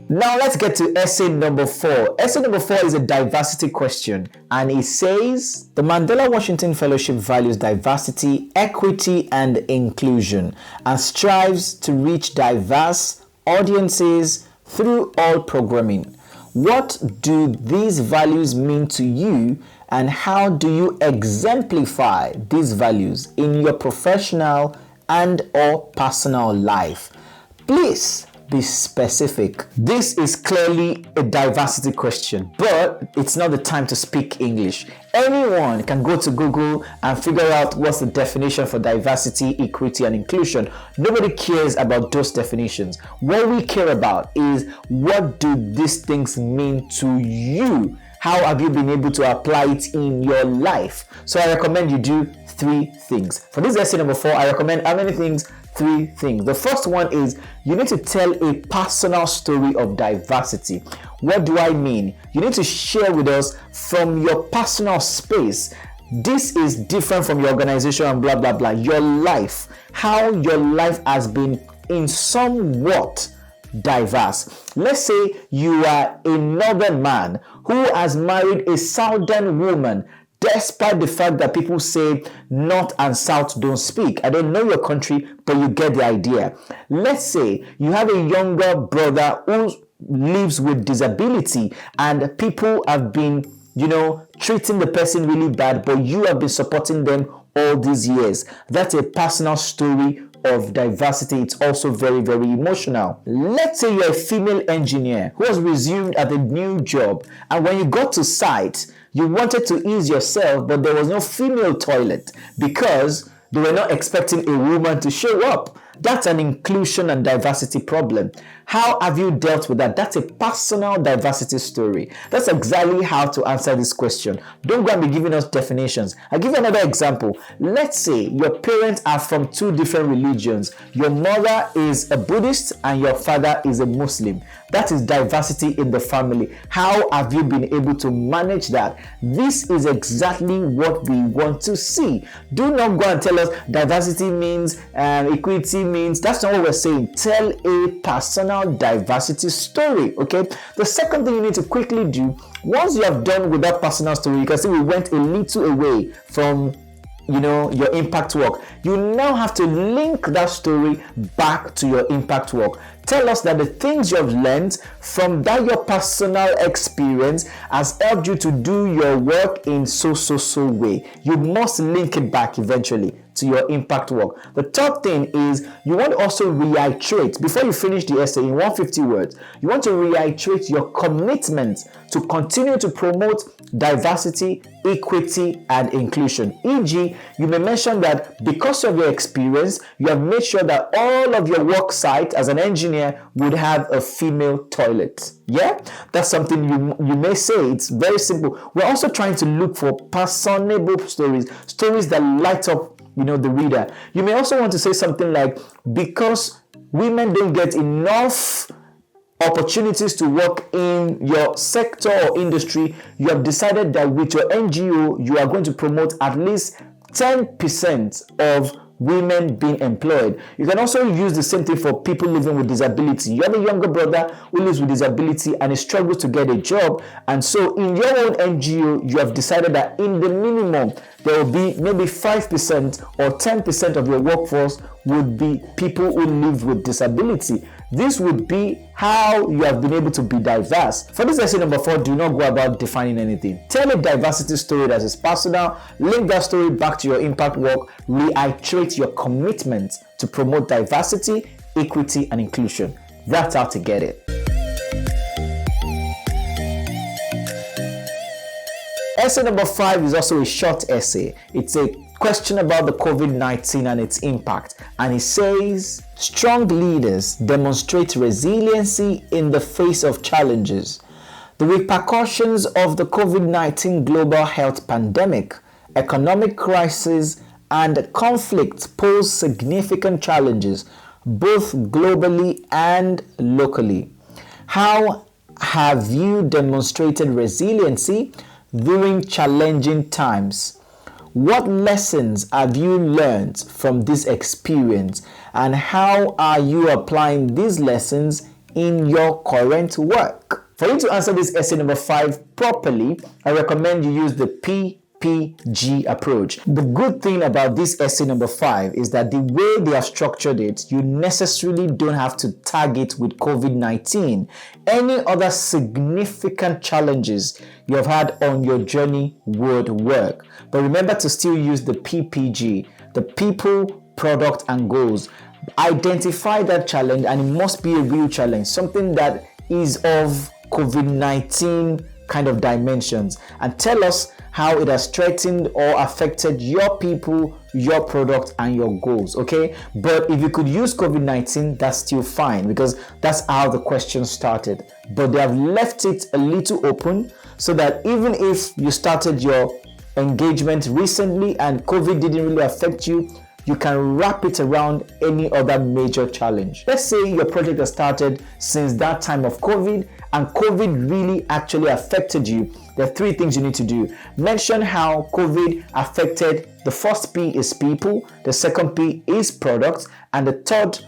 Now let's get to essay number 4. Essay number 4 is a diversity question, and it says, the Mandela Washington Fellowship values diversity, equity, and inclusion, and strives to reach diverse audiences through all programming. What do these values mean to you, and how do you exemplify these values in your professional and or personal life? Please be specific. This is clearly a diversity question, but it's not the time to speak English. Anyone can go to Google and figure out what's the definition for diversity, equity, and inclusion. Nobody cares about those definitions. What we care about is, what do these things mean to you? How have you been able to apply it in your life? So I recommend you do 3 things. For this essay number 4, I recommend how many things? 3 things. The first one is, you need to tell a personal story of diversity. What do I mean? You need to share with us from your personal space. This is different from your organization and blah blah blah. Your life, how your life has been in somewhat diverse. Let's say you are a northern man who has married a southern woman, despite the fact that people say north and south don't speak. I don't know your country, but you get the idea. Let's say you have a younger brother who lives with disability, and people have been, treating the person really bad, but you have been supporting them all these years. That's a personal story of diversity. It's also very, very emotional. Let's say you're a female engineer who has resumed at a new job, and when you got to site, you wanted to ease yourself, but there was no female toilet because they were not expecting a woman to show up. That's an inclusion and diversity problem. How have you dealt with that? That's a personal diversity story. That's exactly how to answer this question. Don't go and be giving us definitions. I'll give you another example. Let's say your parents are from 2 different religions. Your mother is a Buddhist and your father is a Muslim. That is diversity in the family. How have you been able to manage that? This is exactly what we want to see. Do not go and tell us diversity means equity means. That's not what we're saying. Tell a personal diversity story. Okay. The second thing you need to quickly do, once you have done with that personal story, you can see we went a little away from your impact work. You now have to link that story back to your impact work. Tell us that the things you have learned from that your personal experience has helped you to do your work in so way. You must link it back eventually to your impact work. The third thing is, you want to also reiterate, before you finish the essay in 150 words, you want to reiterate your commitment to continue to promote diversity, equity, and inclusion. E.g., you may mention that because of your experience, you have made sure that all of your work site as an engineer would have a female toilet. Yeah, that's something you may say. It's very simple. We're also trying to look for personable stories that light up the reader. You may also want to say something like, because women don't get enough opportunities to work in your sector or industry, you have decided that with your NGO, you are going to promote at least 10% of women being employed. You can also use the same thing for people living with disability. You have a younger brother who lives with disability and he struggles to get a job, and so in your own NGO you have decided that in the minimum there will be maybe 5% or 10% of your workforce would be people who live with disability. This would be how you have been able to be diverse. For this essay number 4, do not go about defining anything. Tell a diversity story that is personal, link that story back to your impact work, reiterate your commitment to promote diversity, equity, and inclusion. That's how to get it. Essay number 5 is also a short essay. It's a question about the COVID-19 and its impact. And it says, strong leaders demonstrate resiliency in the face of challenges. The repercussions of the COVID-19 global health pandemic, economic crisis, and conflict pose significant challenges, both globally and locally. How have you demonstrated resiliency during challenging times? What lessons have you learned from this experience, and how are you applying these lessons in your current work? For you to answer this essay number 5 properly, I recommend you use the PPG approach. The good thing about this essay number 5 is that the way they have structured it, you necessarily don't have to tag it with COVID-19. Any other significant challenges you have had on your journey would work. But remember to still use the PPG, the people, product, and goals. Identify that challenge, and it must be a real challenge, something that is of COVID-19 kind of dimensions, and tell us how it has threatened or affected your people, your product, and your goals. Okay, but if you could use COVID-19, that's still fine, because that's how the question started. But they have left it a little open so that even if you started your engagement recently and COVID didn't really affect you, you can wrap it around any other major challenge. Let's say your project has started since that time of COVID and COVID really actually affected you. There are 3 things you need to do. Mention how COVID affected. The first P is people, the second P is products, and the third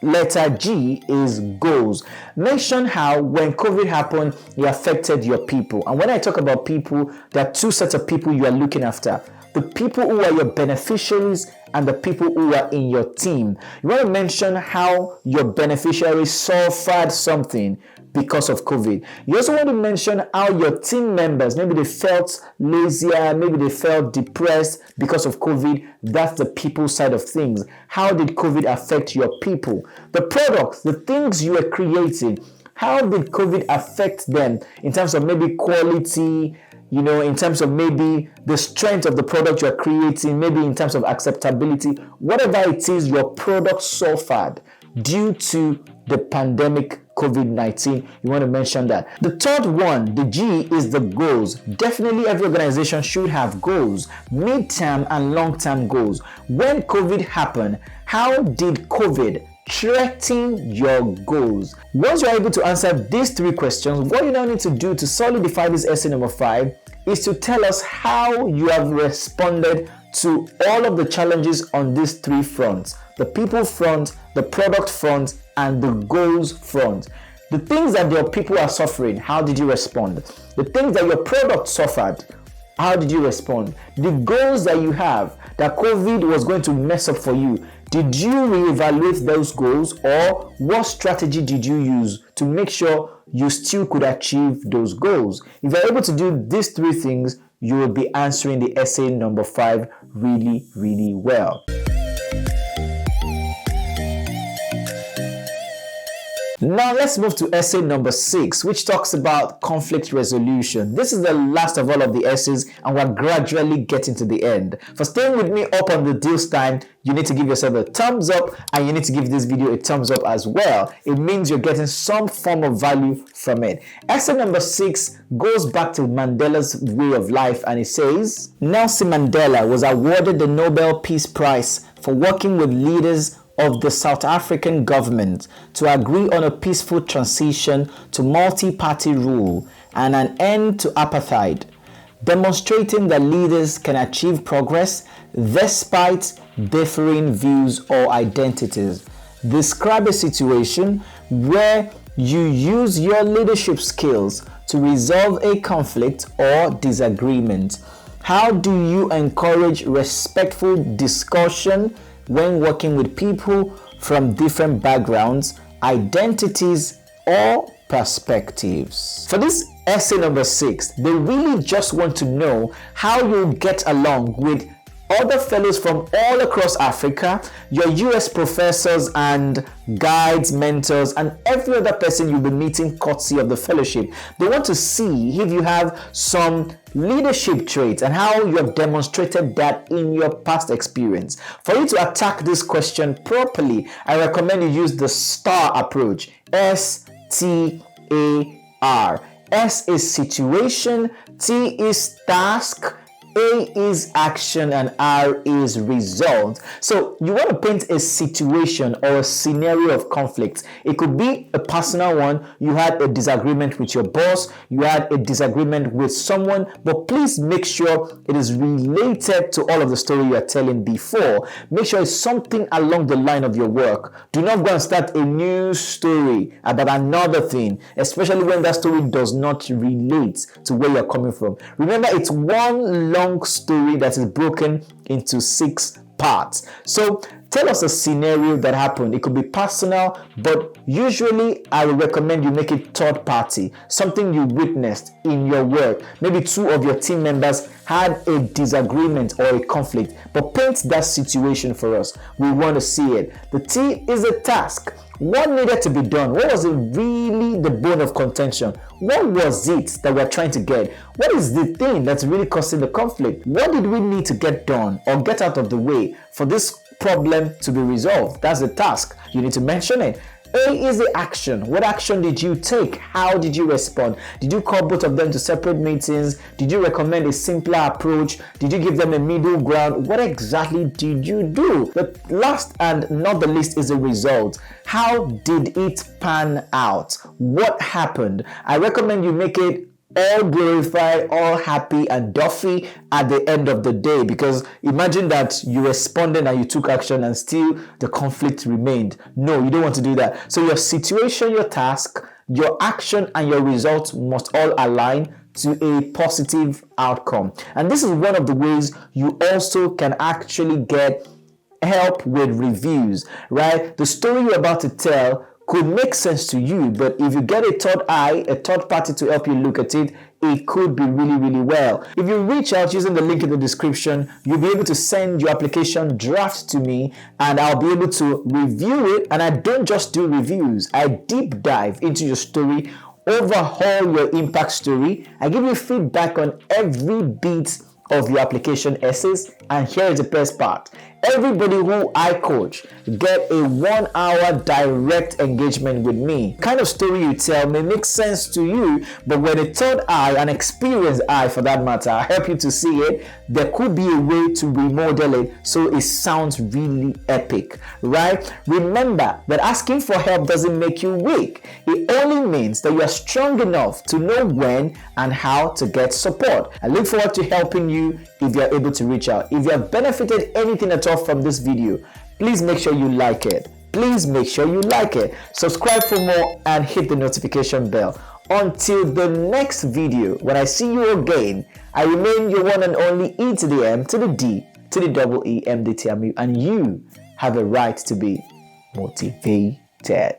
letter G is goals. Mention how when COVID happened, it affected your people. And when I talk about people, there are 2 sets of people you are looking after. The people who are your beneficiaries and the people who are in your team. You want to mention how your beneficiaries suffered something because of COVID. You also want to mention how your team members, maybe they felt lazier, maybe they felt depressed because of COVID. That's the people side of things. How did COVID affect your people? The products, the things you are creating, how did COVID affect them in terms of maybe quality, in terms of maybe the strength of the product you're creating, maybe in terms of acceptability, whatever it is your product suffered due to the pandemic COVID-19, you want to mention that. The third one, the G, is the goals. Definitely every organization should have goals, mid-term and long-term goals. When COVID happened, how did COVID threaten your goals? Once you're able to answer these 3 questions, what you now need to do to solidify this essay number 5 is to tell us how you have responded to all of the challenges on these 3 fronts: the people front, the product front, and the goals front. The things that your people are suffering, how did you respond? The things that your product suffered, how did you respond? The goals that you have, that COVID was going to mess up for you, did you reevaluate those goals, or what strategy did you use to make sure you still could achieve those goals? If you're able to do these 3 things, you will be answering the essay number 5 really, really well. Now let's move to essay number 6, which talks about conflict resolution. This is the last of all of the essays, and we're gradually getting to the end. For staying with me up on the deals time, you need to give yourself a thumbs up, and you need to give this video a thumbs up as well. It means you're getting some form of value from it. Essay number 6 goes back to Mandela's way of life, and it says, Nelson Mandela was awarded the Nobel Peace Prize for working with leaders of the South African government to agree on a peaceful transition to multi-party rule and an end to apartheid, demonstrating that leaders can achieve progress despite differing views or identities. Describe a situation where you use your leadership skills to resolve a conflict or disagreement. How do you encourage respectful discussion when working with people from different backgrounds, identities, or perspectives? For this essay number 6, they really just want to know how you get along with other fellows from all across Africa, your US professors and guides, mentors, and every other person you'll be meeting courtesy of the fellowship. They want to see if you have some leadership traits and how you have demonstrated that in your past experience. For you to attack this question properly, I recommend you use the STAR approach. STAR. S is situation, T is task, A is action and R is result. So you want to paint a situation or a scenario of conflict. It could be a personal one. You had a disagreement with your boss. You had a disagreement with someone. But please make sure it is related to all of the story you are telling before. Make sure it's something along the line of your work. Do not go and start a new story about another thing, especially when that story does not relate to where you're coming from. Remember, it's one long story that is broken into 6 parts. So tell us a scenario that happened. It could be personal, but usually I would recommend you make it third party, something you witnessed in your work. Maybe 2 of your team members had a disagreement or a conflict, but paint that situation for us. We want to see it. The T is a task. What needed to be done? What was it really the bone of contention? What was it that we're trying to get? What is the thing that's really causing the conflict? What did we need to get done or get out of the way for this problem to be resolved? That's the task. You need to mention it. A is the action. What action did you take? How did you respond? Did you call both of them to separate meetings? Did you recommend a simpler approach? Did you give them a middle ground? What exactly did you do? The last and not the least is the result. How did it pan out? What happened? I recommend you make it all glorified, all happy and Duffy at the end of the day, because imagine that you responded and you took action and still the conflict remained. No, you don't want to do that. So your situation, your task, your action and your results must all align to a positive outcome. And this is one of the ways you also can actually get help with reviews, right? The story you're about to tell could make sense to you, but if you get a third eye, a third party to help you look at it, it could be really, really well. If you reach out using the link in the description, you'll be able to send your application draft to me and I'll be able to review it. And I don't just do reviews, I deep dive into your story, overhaul your impact story. I give you feedback on every bit of your application essays. And here is the best part. Everybody who I coach get a 1-hour direct engagement with me. The kind of story you tell may make sense to you, but with a third eye, an experienced eye for that matter, I help you to see it. There could be a way to remodel it so it sounds really epic, right? Remember that asking for help doesn't make you weak. It only means that you are strong enough to know when and how to get support. I look forward to helping you if you are able to reach out. If you have benefited anything at all from this video, please make sure you like it. Please make sure you like it. Subscribe for more and hit the notification bell. Until the next video, when I see you again, I remain your one and only E to the M to the D to the double E, Emdee Tiamiyu, and you have a right to be motivated.